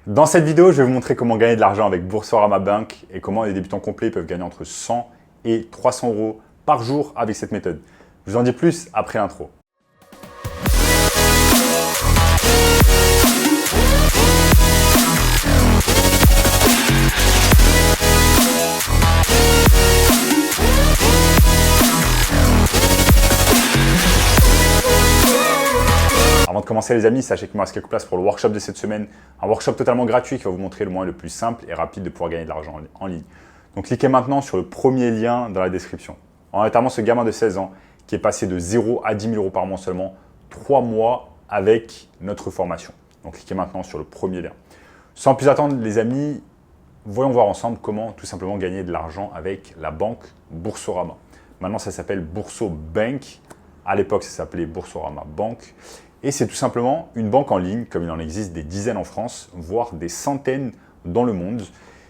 Dans cette vidéo, je vais vous montrer comment gagner de l'argent avec Boursorama Bank et comment les débutants complets peuvent gagner entre 100 et 300 euros par jour avec cette méthode. Je vous en dis plus après l'intro. Avant de commencer les amis, sachez qu'il me reste quelques places pour le workshop de cette semaine, un workshop totalement gratuit qui va vous montrer le moyen le plus simple et rapide de pouvoir gagner de l'argent en ligne. Donc cliquez maintenant sur le premier lien dans la description. En notamment ce gamin de 16 ans qui est passé de 0 à 10 000 euros par mois seulement 3 mois avec notre formation. Donc cliquez maintenant sur le premier lien. Sans plus attendre les amis, voyons voir ensemble comment tout simplement gagner de l'argent avec la banque Boursorama. Maintenant ça s'appelle Bourso Bank. À l'époque ça s'appelait Boursorama Bank. Et c'est tout simplement une banque en ligne, comme il en existe des dizaines en France, voire des centaines dans le monde.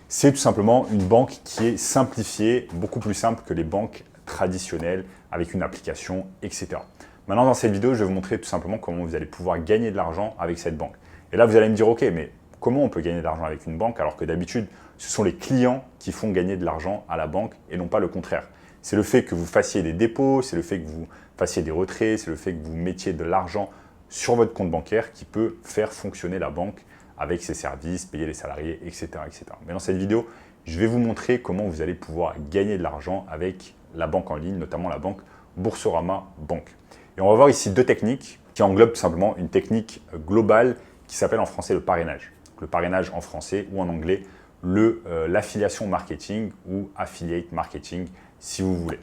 C'est tout simplement une banque qui est simplifiée, beaucoup plus simple que les banques traditionnelles, avec une application, etc. Maintenant, dans cette vidéo, je vais vous montrer tout simplement comment vous allez pouvoir gagner de l'argent avec cette banque. Et là, vous allez me dire, ok, mais comment on peut gagner de l'argent avec une banque alors que d'habitude, ce sont les clients qui font gagner de l'argent à la banque et non pas le contraire. C'est le fait que vous fassiez des dépôts, c'est le fait que vous fassiez des retraits, c'est le fait que vous mettiez de l'argent sur votre compte bancaire qui peut faire fonctionner la banque avec ses services, payer les salariés, etc., etc. Mais dans cette vidéo, je vais vous montrer comment vous allez pouvoir gagner de l'argent avec la banque en ligne, notamment la banque Boursorama Bank. Et on va voir ici deux techniques qui englobent tout simplement une technique globale qui s'appelle en français le parrainage. Le parrainage en français ou en anglais, l'affiliation marketing ou affiliate marketing si vous voulez.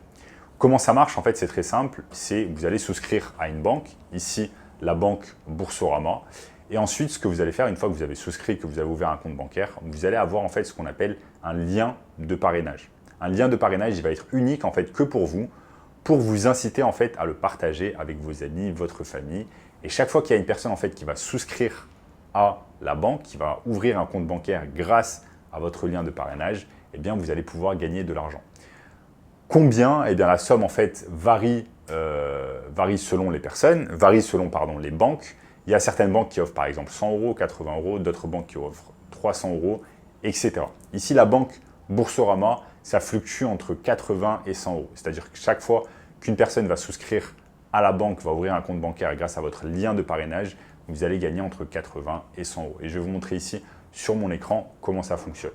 Comment ça marche? En fait, c'est très simple. C'est vous allez souscrire à une banque, ici la banque Boursorama. Et ensuite, ce que vous allez faire, une fois que vous avez souscrit, que vous avez ouvert un compte bancaire, vous allez avoir en fait ce qu'on appelle un lien de parrainage. Un lien de parrainage, il va être unique en fait que pour vous inciter en fait à le partager avec vos amis, votre famille. Et chaque fois qu'il y a une personne en fait qui va souscrire à la banque, qui va ouvrir un compte bancaire grâce à votre lien de parrainage, eh bien vous allez pouvoir gagner de l'argent. Combien? Eh bien la somme en fait varie selon les personnes, varie selon les banques. Il y a certaines banques qui offrent par exemple 100 euros, 80 euros, d'autres banques qui offrent 300 euros, etc. Ici, la banque Boursorama, ça fluctue entre 80 et 100 euros. C'est-à-dire que chaque fois qu'une personne va souscrire à la banque, va ouvrir un compte bancaire grâce à votre lien de parrainage, vous allez gagner entre 80 et 100 euros. Et je vais vous montrer ici sur mon écran comment ça fonctionne.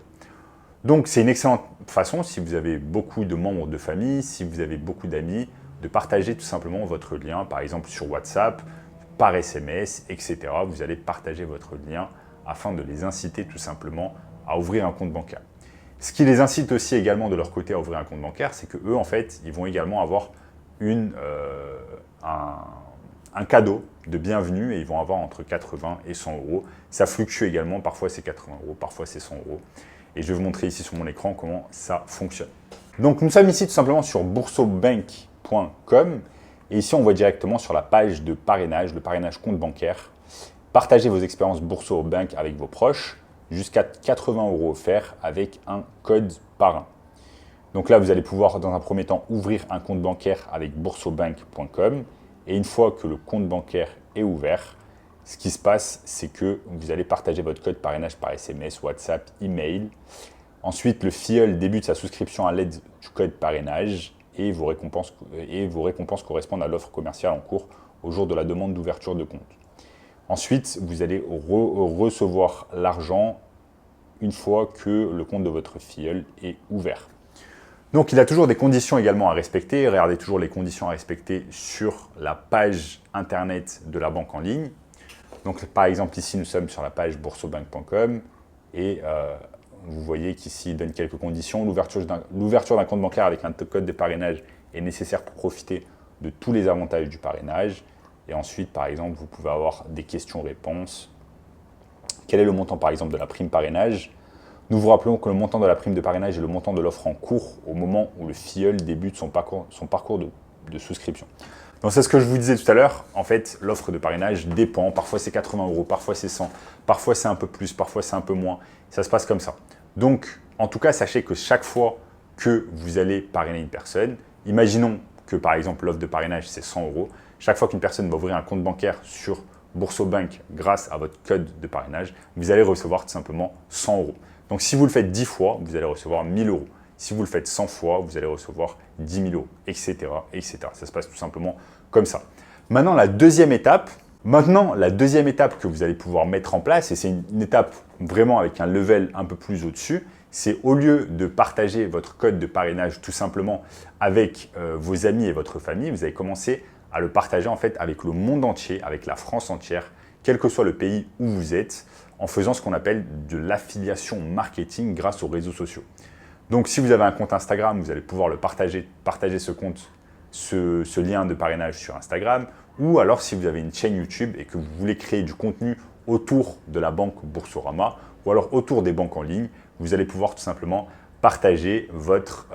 Donc, c'est une excellente façon, si vous avez beaucoup de membres de famille, si vous avez beaucoup d'amis, de partager tout simplement votre lien, par exemple sur WhatsApp, par SMS, etc. Vous allez partager votre lien afin de les inciter tout simplement à ouvrir un compte bancaire. Ce qui les incite aussi également de leur côté à ouvrir un compte bancaire, c'est qu'eux, en fait, ils vont également avoir un cadeau de bienvenue et ils vont avoir entre 80 et 100 euros. Ça fluctue également, parfois c'est 80 euros, parfois c'est 100 euros. Et je vais vous montrer ici sur mon écran comment ça fonctionne. Donc nous sommes ici tout simplement sur boursobank.com et ici on voit directement sur la page de parrainage, le parrainage compte bancaire. Partagez vos expériences Boursobank avec vos proches, jusqu'à 80 euros offerts avec un code parrain. Donc là vous allez pouvoir dans un premier temps ouvrir un compte bancaire avec boursobank.com et une fois que le compte bancaire est ouvert, ce qui se passe, c'est que vous allez partager votre code parrainage par SMS, WhatsApp, email. Ensuite, le filleul débute sa souscription à l'aide du code parrainage et vos récompenses correspondent à l'offre commerciale en cours au jour de la demande d'ouverture de compte. Ensuite, vous allez recevoir l'argent une fois que le compte de votre filleul est ouvert. Donc, il y a toujours des conditions également à respecter. Regardez toujours les conditions à respecter sur la page internet de la banque en ligne. Donc, par exemple, ici, nous sommes sur la page boursobank.com et vous voyez qu'ici, il donne quelques conditions. L'ouverture d'un compte bancaire avec un code de parrainage est nécessaire pour profiter de tous les avantages du parrainage. Et ensuite, par exemple, vous pouvez avoir des questions-réponses. Quel est le montant, par exemple, de la prime parrainage? Nous vous rappelons que le montant de la prime de parrainage est le montant de l'offre en cours au moment où le filleul débute son parcours de souscription. Donc c'est ce que je vous disais tout à l'heure, en fait l'offre de parrainage dépend, parfois c'est 80 euros, parfois c'est 100, parfois c'est un peu plus, parfois c'est un peu moins, ça se passe comme ça. Donc en tout cas sachez que chaque fois que vous allez parrainer une personne, imaginons que par exemple l'offre de parrainage c'est 100 euros, chaque fois qu'une personne va ouvrir un compte bancaire sur BoursoBank grâce à votre code de parrainage, vous allez recevoir tout simplement 100 euros. Donc si vous le faites 10 fois, vous allez recevoir 1000 euros. Si vous le faites 100 fois, vous allez recevoir 10 000 euros, etc., etc. Ça se passe tout simplement comme ça. Maintenant, la deuxième étape que vous allez pouvoir mettre en place, et c'est une étape vraiment avec un level un peu plus au-dessus, c'est au lieu de partager votre code de parrainage tout simplement avec vos amis et votre famille, vous allez commencer à le partager en fait avec le monde entier, avec la France entière, quel que soit le pays où vous êtes, en faisant ce qu'on appelle de l'affiliation marketing grâce aux réseaux sociaux. Donc, si vous avez un compte Instagram, vous allez pouvoir le partager ce compte, ce lien de parrainage sur Instagram. Ou alors, si vous avez une chaîne YouTube et que vous voulez créer du contenu autour de la banque Boursorama ou alors autour des banques en ligne, vous allez pouvoir tout simplement partager votre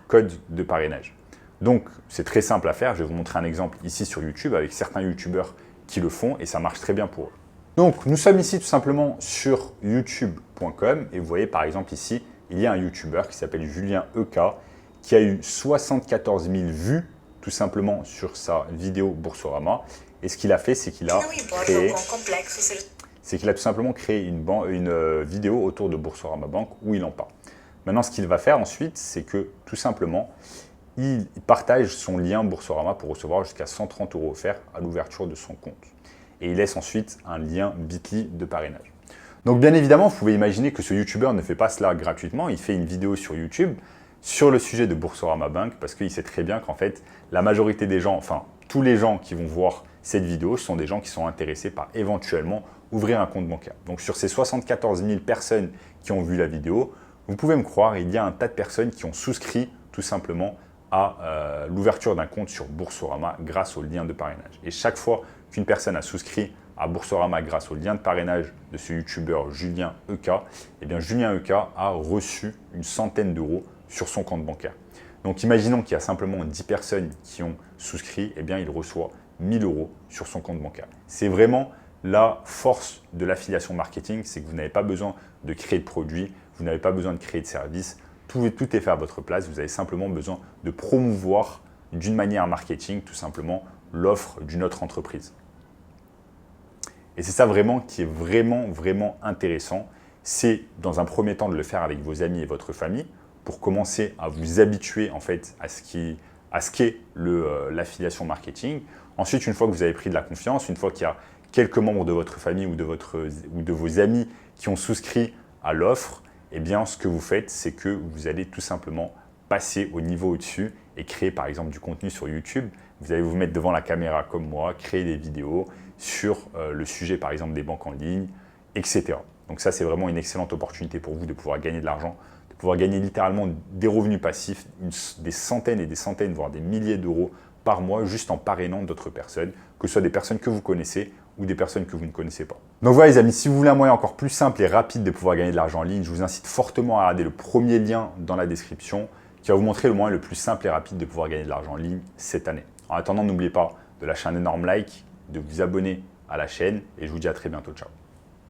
code de parrainage. Donc, c'est très simple à faire. Je vais vous montrer un exemple ici sur YouTube avec certains YouTubeurs qui le font et ça marche très bien pour eux. Donc, nous sommes ici tout simplement sur youtube.com et vous voyez par exemple ici, il y a un YouTuber qui s'appelle Julien EK qui a eu 74 000 vues tout simplement sur sa vidéo Boursorama. Et ce qu'il a fait, c'est qu'il a tout simplement créé une vidéo autour de Boursorama Bank où il en parle. Maintenant, ce qu'il va faire ensuite, c'est que tout simplement, il partage son lien Boursorama pour recevoir jusqu'à 130 euros offerts à l'ouverture de son compte. Et il laisse ensuite un lien Bitly de parrainage. Donc bien évidemment, vous pouvez imaginer que ce YouTuber ne fait pas cela gratuitement. Il fait une vidéo sur YouTube sur le sujet de Boursorama Bank parce qu'il sait très bien qu'en fait, la majorité des gens, enfin tous les gens qui vont voir cette vidéo, ce sont des gens qui sont intéressés par éventuellement ouvrir un compte bancaire. Donc sur ces 74 000 personnes qui ont vu la vidéo, vous pouvez me croire, il y a un tas de personnes qui ont souscrit tout simplement à l'ouverture d'un compte sur Boursorama grâce au lien de parrainage. Et chaque fois qu'une personne a souscrit à Boursorama grâce au lien de parrainage de ce youtubeur Julien EK, eh bien Julien EK a reçu une centaine d'euros sur son compte bancaire. Donc imaginons qu'il y a simplement 10 personnes qui ont souscrit, eh bien il reçoit 1000 euros sur son compte bancaire. C'est vraiment la force de l'affiliation marketing, c'est que vous n'avez pas besoin de créer de produits, vous n'avez pas besoin de créer de services, tout est fait à votre place, vous avez simplement besoin de promouvoir d'une manière marketing tout simplement l'offre d'une autre entreprise. Et c'est ça vraiment qui est vraiment intéressant. C'est dans un premier temps de le faire avec vos amis et votre famille pour commencer à vous habituer en fait à ce qu'est l'affiliation marketing. Ensuite, une fois que vous avez pris de la confiance, une fois qu'il y a quelques membres de votre famille ou de vos amis qui ont souscrit à l'offre, eh bien ce que vous faites, c'est que vous allez tout simplement passer au niveau au-dessus et créer par exemple du contenu sur YouTube. Vous allez vous mettre devant la caméra comme moi, créer des vidéos sur le sujet par exemple des banques en ligne, etc. Donc ça, c'est vraiment une excellente opportunité pour vous de pouvoir gagner de l'argent, de pouvoir gagner littéralement des revenus passifs, des centaines et des centaines, voire des milliers d'euros par mois juste en parrainant d'autres personnes, que ce soit des personnes que vous connaissez ou des personnes que vous ne connaissez pas. Donc voilà les amis, si vous voulez un moyen encore plus simple et rapide de pouvoir gagner de l'argent en ligne, je vous incite fortement à regarder le premier lien dans la description qui va vous montrer le moyen le plus simple et rapide de pouvoir gagner de l'argent en ligne cette année. En attendant, n'oubliez pas de lâcher un énorme like, de vous abonner à la chaîne et je vous dis à très bientôt. Ciao.